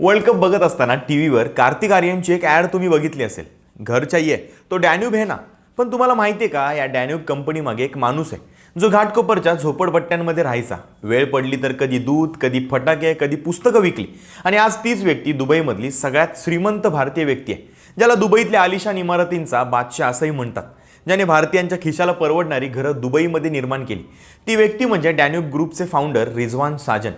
World cup बघत असताना टीव्हीवर कार्तिक आर्यनची एक ॲड तुम्ही बघितली असेल. घर चाहिए तो डॅन्यूब है ना. पण तुम्हाला माहिती आहे का, या डॅन्यूब कंपनी मागे एक माणूस आहे जो घाटकोपरच्या झोपडपट्ट्यांमध्ये राहायचा. वेळ पडली तर कधी दूध, कधी फटाके, कधी पुस्तकं विकली. आणि आज तीच व्यक्ती दुबईमधली सगळ्यात श्रीमंत भारतीय व्यक्ती आहे, ज्याला दुबईतल्या आलिशान इमारतींचा बादशाह असंही म्हणतात, ज्याने भारतीयांच्या खिशाला परवडणारी घरं दुबईमध्ये निर्माण केली. ती व्यक्ती म्हणजे डॅन्यूब ग्रुपचे फाउंडर रिझवान साजन.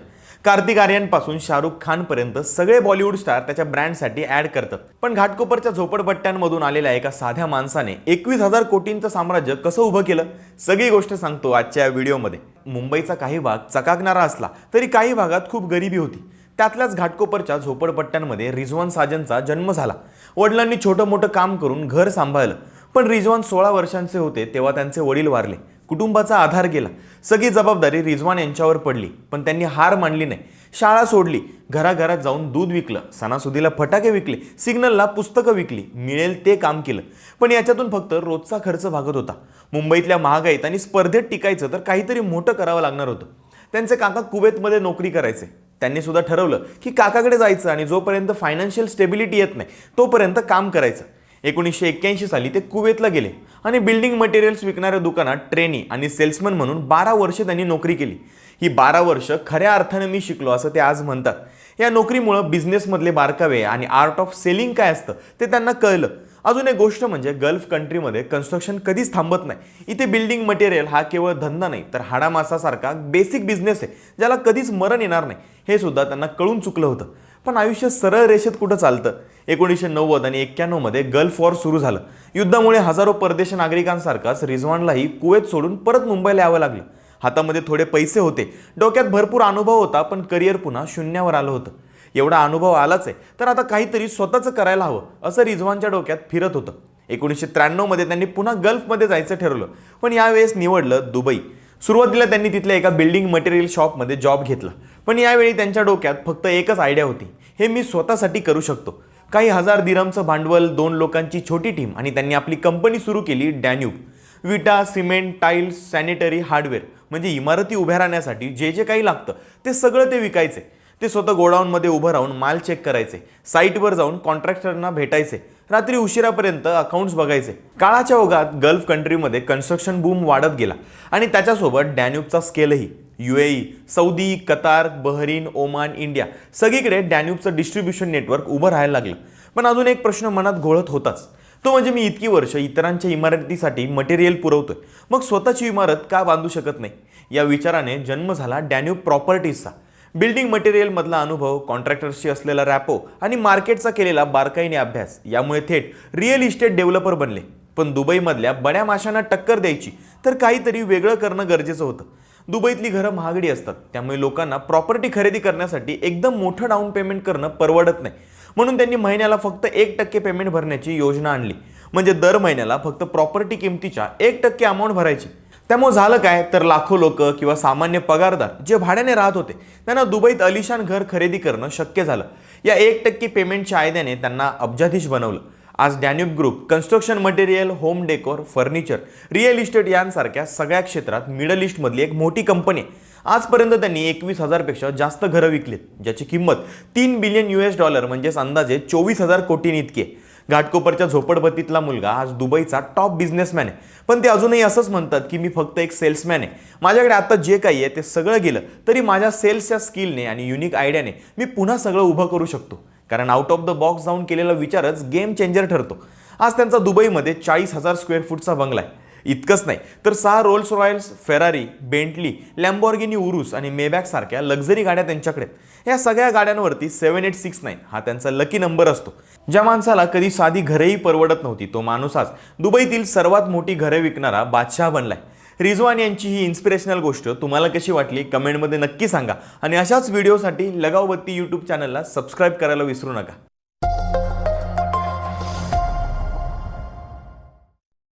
कार्तिक आर्यनपासून शाहरुख खानपर्यंत सगळे बॉलिवूड स्टार त्याच्या ब्रँडसाठी ॲड करतात. पण घाटकोपरच्या झोपडपट्ट्यांमधून आलेल्या एका साध्या माणसाने 21,000 कोटींचं साम्राज्य कसं उभं केलं, सगळी गोष्ट सांगतो आजच्या या व्हिडिओमध्ये. मुंबईचा काही भाग चकाकणारा असला तरी काही भागात खूप गरिबी होती. त्यातल्याच घाटकोपरच्या झोपडपट्ट्यांमध्ये रिझवान साजनचा जन्म झाला. वडिलांनी छोटं मोठं काम करून घर सांभाळलं. पण रिझवान 16 वर्षांचे होते तेव्हा त्यांचे वडील वारले. कुटुंबाचा आधार गेला. सगळी जबाबदारी रिझवान यांच्यावर पडली. पण त्यांनी हार मानली नाही. शाळा सोडली, घराघरात जाऊन दूध विकलं, सणासुदीला फटाके विकले, सिग्नलला पुस्तकं विकली, मिळेल ते काम केलं. पण याच्यातून फक्त रोजचा खर्च भागत होता. मुंबईतल्या महागाईत आणि स्पर्धेत टिकायचं तर काहीतरी मोठं करावं लागणार होतं. त्यांचे काका कुवेतमध्ये नोकरी करायचे. त्यांनी सुद्धा ठरवलं की काकाकडे जायचं आणि जोपर्यंत फायनान्शियल स्टेबिलिटी येत नाही तोपर्यंत काम करायचं. 1981 साली ते कुवेतला गेले आणि बिल्डिंग मटेरियल्स विकणाऱ्या दुकानात ट्रेनी आणि सेल्समन म्हणून 12 वर्षे त्यांनी नोकरी केली. ही 12 वर्ष खऱ्या अर्थाने मी शिकलो असं ते आज म्हणतात. या नोकरीमुळे बिझनेसमधले बारकावे आणि आर्ट ऑफ सेलिंग काय असतं ते त्यांना कळलं. अजून एक गोष्ट म्हणजे गल्फ कंट्रीमध्ये कन्स्ट्रक्शन कधीच थांबत नाही. इथे बिल्डिंग मटेरियल हा केवळ धंदा नाही तर हाडामासासारखा बेसिक बिझनेस आहे, ज्याला कधीच मरण येणार नाही. हे सुद्धा त्यांना कळून चुकलं होतं. पण आयुष्य सरळ रेषेत कुठं चालतं. 1990 आणि 91 मध्ये गल्फ वॉर सुरू झालं. युद्धामुळे हजारो परदेशी नागरिकांसारखाच रिझवानलाही कुवेत सोडून परत मुंबईला यावं लागलं. हातामध्ये थोडे पैसे होते, डोक्यात भरपूर अनुभव होता, पण करिअर पुन्हा शून्यावर आलं होतं. एवढा अनुभव आलाच आहे तर आता काहीतरी स्वतःचं करायला हवं असं रिझवानच्या डोक्यात फिरत होतं. 1993 मध्ये त्यांनी पुन्हा गल्फमध्ये जायचं ठरवलं. पण यावेळेस निवडलं दुबई. सुरुवातीला त्यांनी तिथल्या एका बिल्डिंग मटेरियल शॉपमध्ये जॉब घेतला. पण यावेळी त्यांच्या डोक्यात फक्त एकच आयडिया होती, हे मी स्वतःसाठी करू शकतो. काही हजार दिरहमचं भांडवल, 2 लोकांची छोटी टीम आणि त्यांनी आपली कंपनी सुरू केली, डॅन्यूब. विटा, सिमेंट, टाईल्स, सॅनिटरी, हार्डवेअर म्हणजे इमारती उभ्या राहण्यासाठी जे जे काही लागतं ते सगळं ते विकायचे. ते स्वतः गोडाऊनमध्ये उभं राहून माल चेक करायचे, साईटवर जाऊन कॉन्ट्रॅक्टरना भेटायचे, रात्री उशिरापर्यंत अकाउंट्स बघायचे. काळाच्या ओघात गल्फ कंट्रीमध्ये कन्स्ट्रक्शन बूम वाढत गेला आणि त्याच्यासोबत डॅन्यूबचा स्केलही. UAE, Saudi, Qatar, Bahrain, Oman, India सगळीकडे डॅन्यूबचं डिस्ट्रीब्युशन नेटवर्क उभं राहायला लागलं. पण अजून एक प्रश्न मनात घोळत होताच, तो म्हणजे मी इतकी वर्ष इतरांच्या इमारतीसाठी मटेरियल पुरवतोय, मग स्वतःची इमारत का बांधू शकत नाही. या विचाराने जन्म झाला डॅन्यूब प्रॉपर्टीजचा. बिल्डिंग मटेरियलमधला अनुभव, कॉन्ट्रॅक्टर्सशी असलेला रॅपो आणि मार्केटचा केलेला बारकाईने अभ्यास यामुळे थेट रिअल इस्टेट डेव्हलपर बनले. पण दुबईमधल्या बड्या माशांना टक्कर द्यायची तर काहीतरी वेगळं करणं गरजेचं होतं. दुबईतली घरं महागडी असतात, त्यामुळे लोकांना प्रॉपर्टी खरेदी करण्यासाठी एकदम मोठं डाऊन पेमेंट करणं परवडत नाही. म्हणून त्यांनी महिन्याला फक्त 1% पेमेंट भरण्याची योजना आणली. म्हणजे दर महिन्याला फक्त प्रॉपर्टी किमतीच्या 1% अमाऊंट भरायची. त्यामुळे झालं काय तर लाखो लोक किंवा सामान्य पगारदार जे भाड्याने राहत होते त्यांना दुबईत अलिशान घर खरेदी करणं शक्य झालं. या 1% पेमेंटच्या आयद्याने त्यांना अब्जाधीश बनवलं. आज Danube group construction material, home decor, furniture, real estate यांसारख्या सगळ्या क्षेत्रात मिडल ईस्टमधली एक मोठी कंपनी आहे. आजपर्यंत त्यांनी 21,000 पेक्षा जास्त घरं विकलीत, ज्याची किंमत $3 बिलियन म्हणजेच अंदाजे 24,000 कोटी इतकी आहे. घाटकोपरच्या झोपडपट्टीतला मुलगा आज दुबईचा टॉप बिझनेसमॅन आहे. पण ते अजूनही असंच म्हणतात की मी फक्त एक सेल्समॅन आहे. माझ्याकडे आता जे काही आहे ते सगळं गेलं तरी माझ्या सेल्सच्या स्किलने आणि युनिक आयडियाने मी पुन्हा सगळं उभं करू शकतो. कारण आउट ऑफ द बॉक्स जाऊन केलेला विचारच गेम चेंजर ठरतो. आज त्यांचा दुबईमध्ये 40,000 स्क्वेअर फूटचा बंगला आहे. इतकंच नाही तर 6 रोल्स रॉयल्स, फेरारी, बेंटली, लॅम्बॉर्गिनी उरुस आणि मेबॅक सारख्या लक्झरी गाड्या त्यांच्याकडे. या सगळ्या गाड्यांवरती 7869 हा त्यांचा लकी नंबर असतो. ज्या माणसाला कधी साधी घरेही परवडत नव्हती तो माणूस आज दुबईतील सर्वात मोठी घरे विकणारा बादशाह बनलाय. रिझवान यांची ही इन्स्पिरेशनल गोष्ट तुम्हाला कशी वाटली कमेंटमध्ये नक्की सांगा. आणि अशाच व्हिडिओसाठी लगावबत्ती यूट्यूब चॅनलला सबस्क्राईब करायला विसरू नका.